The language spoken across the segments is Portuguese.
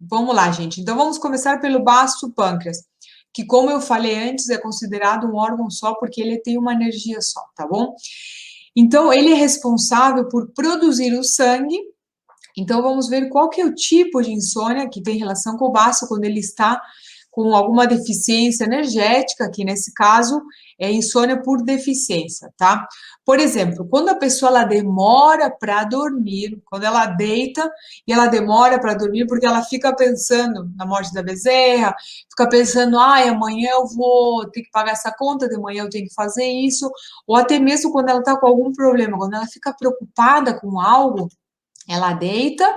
Vamos lá, gente. Então, vamos começar pelo baço pâncreas, que, como eu falei antes, é considerado um órgão só porque ele tem uma energia só, tá bom? Então, ele é responsável por produzir o sangue. Então, vamos ver qual que é o tipo de insônia que tem relação com o baço quando ele está com alguma deficiência energética, que nesse caso é insônia por deficiência, tá? Por exemplo, quando a pessoa ela demora para dormir, quando ela deita e ela demora para dormir porque ela fica pensando na morte da bezerra, fica pensando, ai, amanhã eu vou ter que pagar essa conta, de manhã eu tenho que fazer isso, ou até mesmo quando ela está com algum problema, quando ela fica preocupada com algo, ela deita,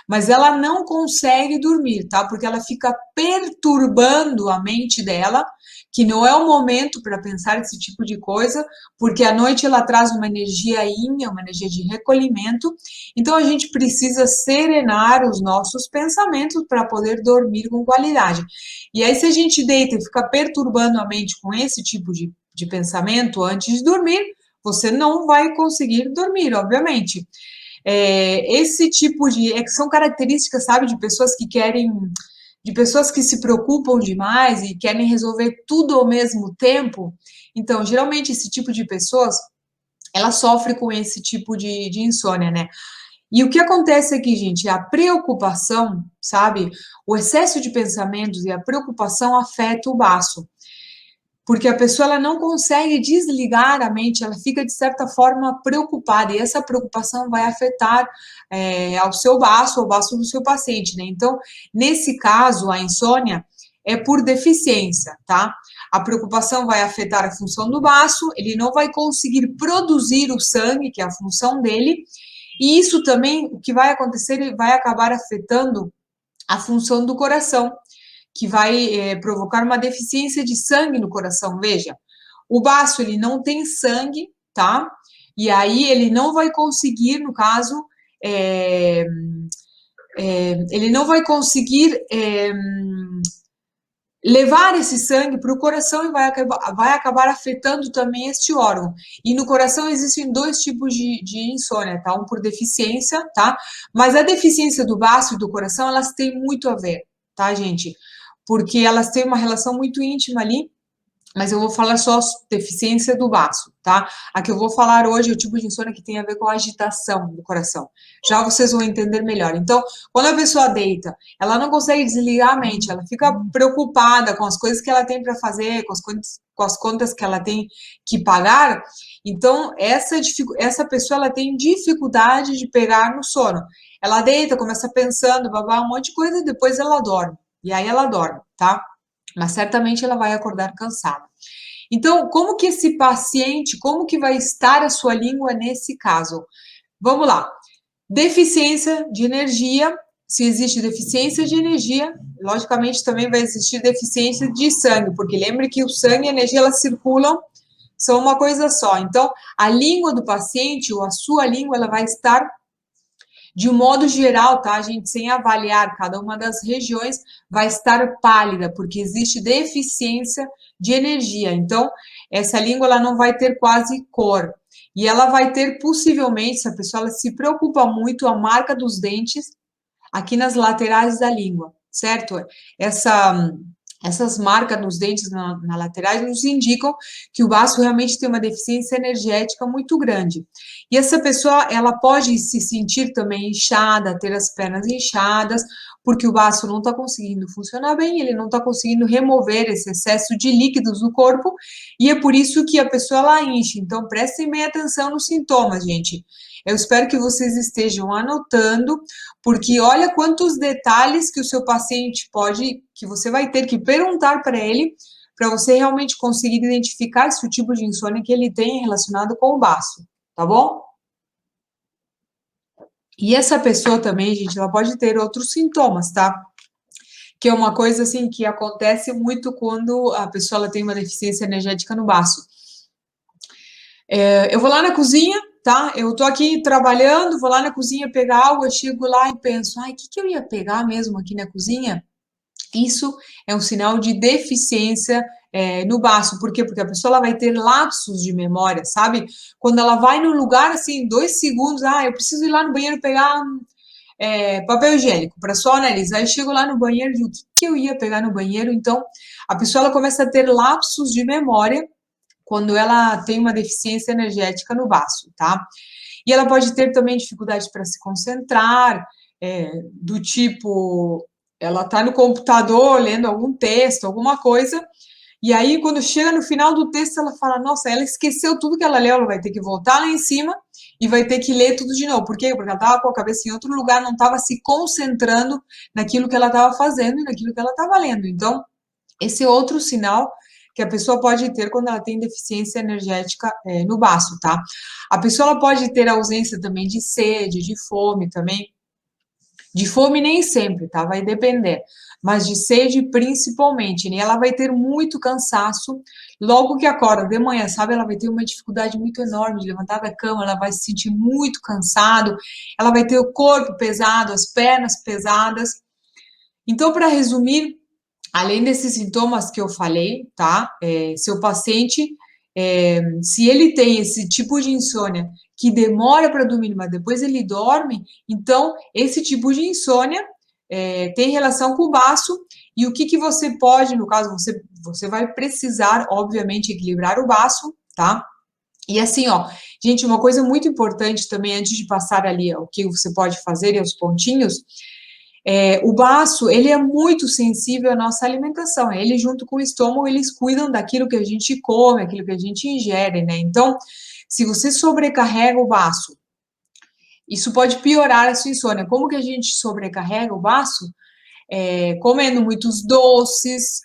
mas ela não consegue dormir, tá? Porque ela fica perturbando a mente dela, que não é o momento para pensar esse tipo de coisa, porque à noite ela traz uma energia yin, uma energia de recolhimento. Então a gente precisa serenar os nossos pensamentos para poder dormir com qualidade. E aí, se a gente deita e fica perturbando a mente com esse tipo de pensamento antes de dormir, você não vai conseguir dormir, obviamente. Esse tipo de. É que são características, sabe, de pessoas que querem. De pessoas que se preocupam demais e querem resolver tudo ao mesmo tempo. Então, geralmente, esse tipo de pessoas, ela sofre com esse tipo de insônia, né? E o que acontece aqui, gente, é a preocupação, sabe? O excesso de pensamentos e a preocupação afeta o baço. Porque a pessoa ela não consegue desligar a mente, ela fica de certa forma preocupada, e essa preocupação vai afetar ao seu baço, ao baço do seu paciente, né? Então, nesse caso, a insônia é por deficiência, tá? A preocupação vai afetar a função do baço, ele não vai conseguir produzir o sangue, que é a função dele, e isso também, o que vai acontecer, ele vai acabar afetando a função do coração, que vai provocar uma deficiência de sangue no coração. Veja, o baço ele não tem sangue, tá? E aí ele não vai conseguir, no caso, é, ele não vai conseguir levar esse sangue para o coração e vai acabar afetando também este órgão. E no coração existem dois tipos de insônia, tá? Um por deficiência, tá? Mas a deficiência do baço e do coração, elas têm muito a ver, tá, gente? Porque elas têm uma relação muito íntima ali, mas eu vou falar só deficiência do baço, tá? A que eu vou falar hoje é o tipo de insônia que tem a ver com a agitação do coração. Já vocês vão entender melhor. Então, quando a pessoa deita, ela não consegue desligar a mente, ela fica preocupada com as coisas que ela tem para fazer, com as contas que ela tem que pagar. Então, essa pessoa ela tem dificuldade de pegar no sono. Ela deita, começa pensando, babá, um monte de coisa, e depois ela dorme. E aí ela dorme, tá? Mas certamente ela vai acordar cansada. Então, como que esse paciente, como que vai estar a sua língua nesse caso? Vamos lá. Deficiência de energia. Se existe deficiência de energia, logicamente também vai existir deficiência de sangue, porque lembre que o sangue e a energia elas circulam, são uma coisa só. Então, a língua do paciente ou a sua língua ela vai estar de um modo geral, tá, gente, sem avaliar cada uma das regiões, vai estar pálida, porque existe deficiência de energia. Então, essa língua ela não vai ter quase cor. E ela vai ter, possivelmente, se a pessoa ela se preocupa muito, a marca dos dentes aqui nas laterais da língua, certo? Essa essas marcas nos dentes na laterais nos indicam que o baço realmente tem uma deficiência energética muito grande. E essa pessoa, ela pode se sentir também inchada, ter as pernas inchadas, porque o baço não está conseguindo funcionar bem, ele não está conseguindo remover esse excesso de líquidos do corpo, e é por isso que a pessoa ela incha. Então, prestem bem atenção nos sintomas, gente. Eu espero que vocês estejam anotando, porque olha quantos detalhes que o seu paciente pode, que você vai ter que perguntar para ele, para você realmente conseguir identificar se o tipo de insônia que ele tem é relacionado com o baço, tá bom? E essa pessoa também, gente, ela pode ter outros sintomas, tá? Que é uma coisa assim que acontece muito quando a pessoa ela tem uma deficiência energética no baço. Eu vou lá na cozinha, tá? Eu tô aqui trabalhando, vou lá na cozinha pegar algo, eu chego lá e penso, ai, o que eu ia pegar mesmo aqui na cozinha? Isso é um sinal de deficiência no baço. Por quê? Porque a pessoa ela vai ter lapsos de memória, sabe? Quando ela vai num lugar assim, 2 segundos, eu preciso ir lá no banheiro pegar papel higiênico para só o nariz. Aí eu chego lá no banheiro e digo, o que eu ia pegar no banheiro? Então, a pessoa ela começa a ter lapsos de memória quando ela tem uma deficiência energética no baço, tá? E ela pode ter também dificuldade para se concentrar, do tipo, ela está no computador lendo algum texto, alguma coisa, e aí quando chega no final do texto ela fala, nossa, ela esqueceu tudo que ela leu, ela vai ter que voltar lá em cima e vai ter que ler tudo de novo. Por quê? Porque ela estava com a cabeça em outro lugar, não estava se concentrando naquilo que ela estava fazendo e naquilo que ela estava lendo. Então, esse é outro sinal que a pessoa pode ter quando ela tem deficiência energética no baço, tá? A pessoa ela pode ter ausência também de sede, de fome também. De fome nem sempre, tá? Vai depender. Mas de sede principalmente, né? Ela vai ter muito cansaço. Logo que acorda de manhã, sabe? Ela vai ter uma dificuldade muito enorme de levantar da cama, ela vai se sentir muito cansado, ela vai ter o corpo pesado, as pernas pesadas. Então, para resumir, além desses sintomas que eu falei, tá? Seu paciente, se ele tem esse tipo de insônia que demora para dormir, mas depois ele dorme, então esse tipo de insônia tem relação com o baço. E o que, que você pode, no caso, você vai precisar, obviamente, equilibrar o baço, tá? E assim, ó, gente, uma coisa muito importante também, antes de passar ali ó, o que você pode fazer e os pontinhos, o baço, ele é muito sensível à nossa alimentação. Ele, junto com o estômago, eles cuidam daquilo que a gente come, aquilo que a gente ingere, né? Então, se você sobrecarrega o baço, isso pode piorar a sua insônia. Como que a gente sobrecarrega o baço? Comendo muitos doces,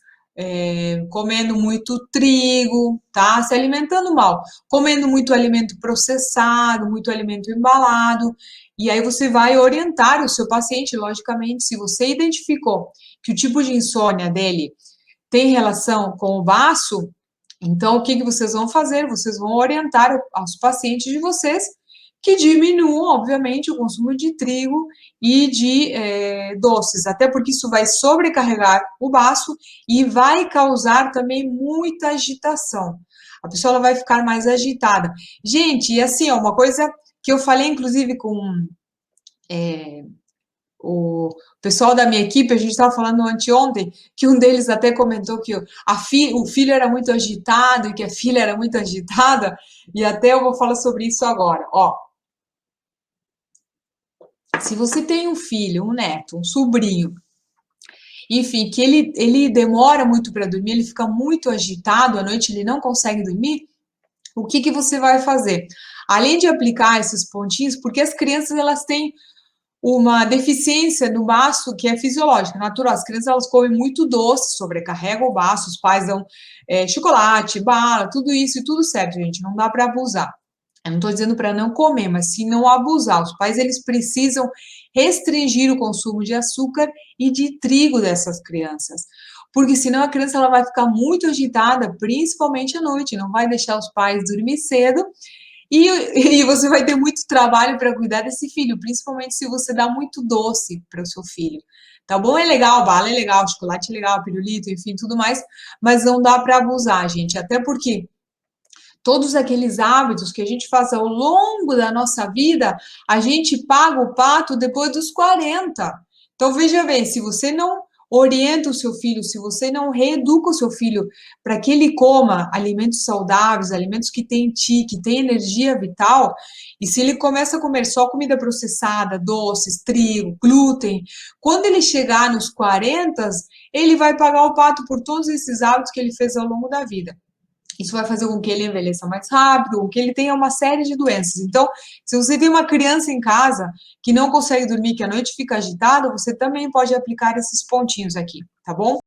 comendo muito trigo, tá? Se alimentando mal, comendo muito alimento processado, muito alimento embalado, e aí você vai orientar o seu paciente, logicamente, se você identificou que o tipo de insônia dele tem relação com o baço, então o que que vocês vão fazer? Vocês vão orientar aos pacientes de vocês que diminuam, obviamente, o consumo de trigo e de doces, até porque isso vai sobrecarregar o baço e vai causar também muita agitação. A pessoa ela vai ficar mais agitada. Gente, e assim, ó, uma coisa que eu falei, inclusive, com o pessoal da minha equipe, a gente estava falando anteontem, que um deles até comentou que o filho era muito agitado e que a filha era muito agitada, e até eu vou falar sobre isso agora. Ó, se você tem um filho, um neto, um sobrinho, enfim, que ele demora muito para dormir, ele fica muito agitado à noite, ele não consegue dormir, o que que você vai fazer? Além de aplicar esses pontinhos, porque as crianças elas têm uma deficiência no baço que é fisiológica, natural. As crianças elas comem muito doce, sobrecarregam o baço, os pais dão chocolate, bala, tudo isso e tudo certo, gente. Não dá para abusar. Eu não estou dizendo para não comer, mas sim não abusar. Os pais eles precisam restringir o consumo de açúcar e de trigo dessas crianças, porque senão a criança ela vai ficar muito agitada, principalmente à noite, não vai deixar os pais dormir cedo e você vai ter muito trabalho para cuidar desse filho, principalmente se você dá muito doce para o seu filho. Tá bom? É legal, bala é legal, chocolate é legal, pirulito, enfim, tudo mais, mas não dá para abusar, gente, até porque todos aqueles hábitos que a gente faz ao longo da nossa vida, a gente paga o pato depois dos 40. Então, veja bem, se você não orienta o seu filho, se você não reeduca o seu filho para que ele coma alimentos saudáveis, alimentos que têm ti, que têm energia vital, e se ele começa a comer só comida processada, doces, trigo, glúten, quando ele chegar nos 40, ele vai pagar o pato por todos esses hábitos que ele fez ao longo da vida. Isso vai fazer com que ele envelheça mais rápido, com que ele tenha uma série de doenças. Então, se você tem uma criança em casa que não consegue dormir, que à noite fica agitada, você também pode aplicar esses pontinhos aqui, tá bom?